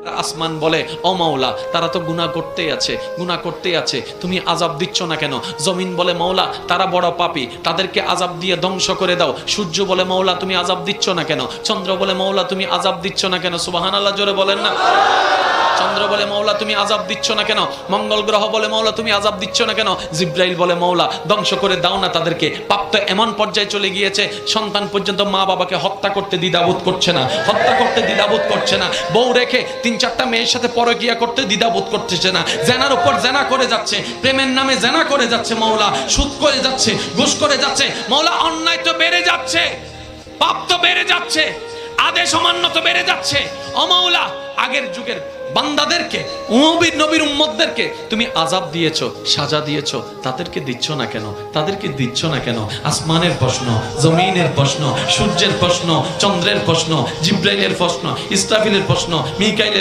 আসমান বলে ও মাওলা তারা তো গুনাহ করতেই আছে তুমি আযাব দিচ্ছ না কেন? জমিন বলে মাওলা তারা বড় পাপী, তাদেরকে আযাব দিয়ে ধ্বংস করে দাও। সূর্য বলে মাওলা তুমি আযাব দিচ্ছ না কেন? চন্দ্র বলে মাওলা তুমি আযাব দিচ্ছ না কেন? সুবহানাল্লাহ জোরে বলেন না। চন্দ্র বলে মাওলা তুমি আযাব দিচ্ছ না কেন? মঙ্গল গ্রহ বলে মাওলা তুমি আযাব দিচ্ছ না কেন? জিব্রাইল বলে মাওলা ধ্বংস করে দাও না তাদেরকে। পাপ তো এমন পর্যায়ে চলে গিয়েছে, সন্তান পর্যন্ত মা বাবাকে হত্যা করতে দ্বিধাবোধ করছে না, বউ রেখে ৩-৪টা মেয়ের সাথে পরকিয়া করতে দ্বিধাবোধ করতেছে না, জেনার উপর জেনা করে যাচ্ছে, প্রেমের নামে জেনা করে যাচ্ছে মাওলা, সুদ করে যাচ্ছে, ঘুষ করে যাচ্ছে মাওলা। অন্যায় তো বেড়ে যাচ্ছে, পাপ তো বেড়ে যাচ্ছে, আদেশ অমান্য তো বেড়ে যাচ্ছে। ও মাওলা আগের যুগের বান্দাদেরকে, নবীর উম্মতদেরকে তুমি আযাব দিয়েছো, সাজা দিয়েছো, তাদেরকে দিচ্ছ না কেন? আসমানের প্রশ্ন, জমিনের প্রশ্ন, সূর্যের প্রশ্ন, চন্দ্রের প্রশ্ন, জিব্রাইলের প্রশ্ন, ইসরাফিলের প্রশ্ন, মিকাইলের